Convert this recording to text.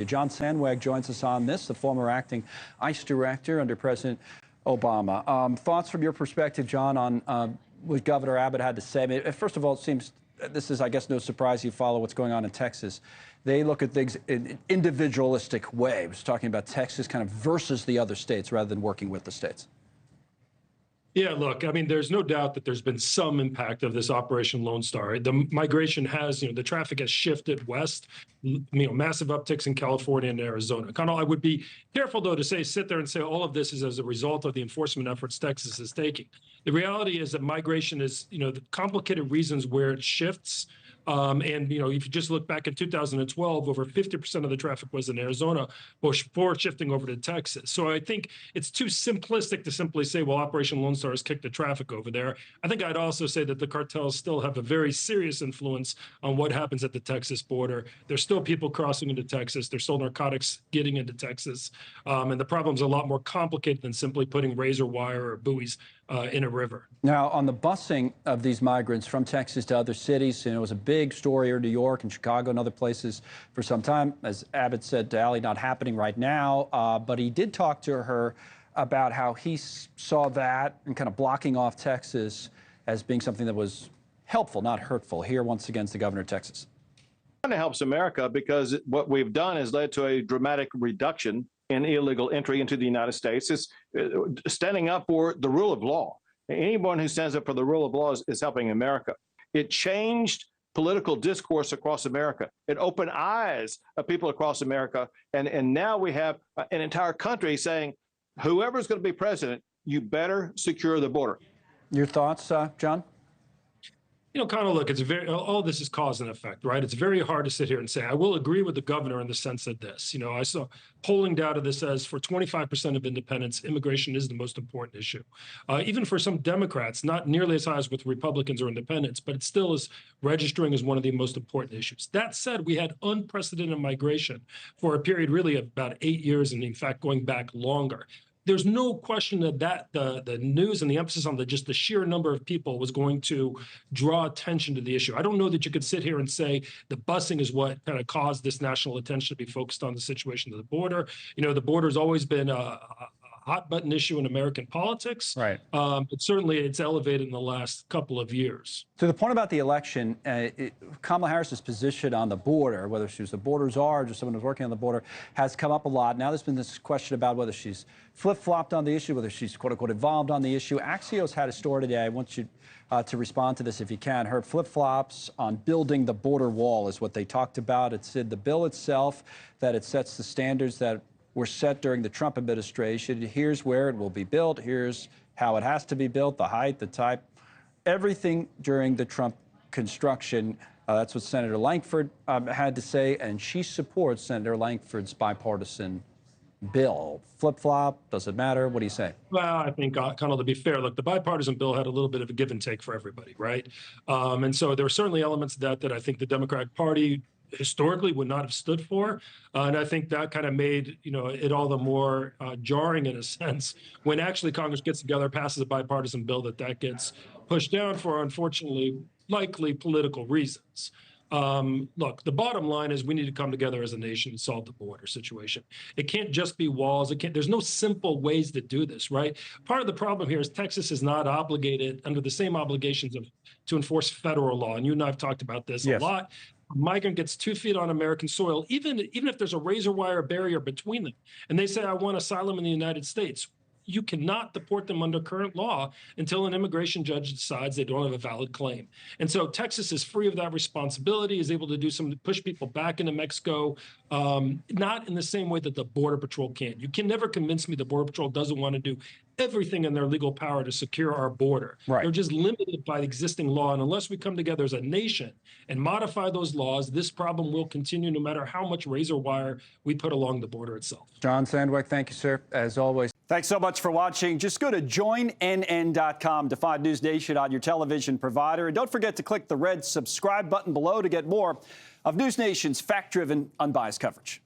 John Sandweg joins us on this, the former acting ICE director under President Obama. Thoughts from your perspective, John, on what Governor Abbott had to say? I mean, first of all, it seems this is, I guess, no surprise you follow what's going on in Texas. They look at things in an individualistic way. I was talking about Texas kind of versus the other states rather than working with the states. Yeah, look, I mean, there's no doubt that there's been some impact of this Operation Lone Star. The migration has, the traffic has shifted west, massive upticks in California and Arizona. Connell, I would be careful, though, to sit there and say all of this is as a result of the enforcement efforts Texas is taking. The reality is that migration is, the complicated reasons where it shifts. And, if you just look back in 2012, over 50% of the traffic was in Arizona before shifting over to Texas. So I think it's too simplistic to simply say, well, Operation Lone Star has kicked the traffic over there. I think I'd also say that the cartels still have a very serious influence on what happens at the Texas border. There's still people crossing into Texas. There's still narcotics getting into Texas. And the problem's a lot more complicated than simply putting razor wire or buoys in a river. Now, on the busing of these migrants from Texas to other cities, it was a big story here in New York and Chicago and other places for some time. As Abbott said to Allie, not happening right now, but he did talk to her about how he saw that and kind of blocking off Texas as being something that was helpful, not hurtful. Here, once again, is the governor of Texas. It kind of helps America because what we've done has led to a dramatic reduction in illegal entry into the United States. Is standing up for the rule of law. Anyone who stands up for the rule of law is helping America. It changed political discourse across America. It opened eyes of people across America. And now we have an entire country saying, whoever's going to be president, you better secure the border. Your thoughts, John? Connell, look, all this is cause and effect, right? It's very hard to sit here and say, I will agree with the governor in the sense that this, I saw polling data that says for 25% of independents, immigration is the most important issue. Even for some Democrats, not nearly as high as with Republicans or independents, but it still is registering as one of the most important issues. That said, we had unprecedented migration for a period really of about 8 years, and in fact, going back longer. There's no question that the news and the emphasis on just the sheer number of people was going to draw attention to the issue. I don't know that you could sit here and say the busing is what kind of caused this national attention to be focused on the situation of the border. The border's always been a hot button issue in American politics. Right. But certainly it's elevated in the last couple of years. To the point about the election, Kamala Harris's position on the border, whether she was the border czar or just someone who's working on the border, has come up a lot. Now there's been this question about whether she's flip-flopped on the issue, whether she's quote-unquote involved on the issue. Axios had a story today. I want you to respond to this if you can. Her flip-flops on building the border wall is what they talked about. It said the bill itself, that it sets the standards that were set during the Trump administration. Here's where it will be built. Here's how it has to be built, the height, the type, everything during the Trump construction. That's what Senator Lankford had to say, and she supports Senator Lankford's bipartisan bill. Flip-flop, does it matter? What do you say? Well, I think, Connell, to be fair, look, the bipartisan bill had a little bit of a give and take for everybody, right? And so there were certainly elements of that I think the Democratic Party historically would not have stood for. And I think that kind of made, it all the more jarring in a sense when actually Congress gets together, passes a bipartisan bill that gets pushed down for, unfortunately, likely political reasons. Look, the bottom line is we need to come together as a nation and solve the border situation. It can't just be walls. There's no simple ways to do this, right? Part of the problem here is Texas is not obligated under the same obligations to enforce federal law. And you and I have talked about this a lot. A migrant gets 2 feet on American soil, even if there's a razor wire barrier between them, and they say, I want asylum in the United States. You cannot deport them under current law until an immigration judge decides they don't have a valid claim. And so Texas is free of that responsibility, is able to do something to push people back into Mexico, not in the same way that the Border Patrol can. You can never convince me the Border Patrol doesn't want to do everything in their legal power to secure our border. Right. They're just limited by the existing law. And unless we come together as a nation and modify those laws, this problem will continue no matter how much razor wire we put along the border itself. John Sandweg, thank you, sir, as always. Thanks so much for watching. Just go to joinnn.com to find News Nation on your television provider. And don't forget to click the red subscribe button below to get more of News Nation's fact-driven, unbiased coverage.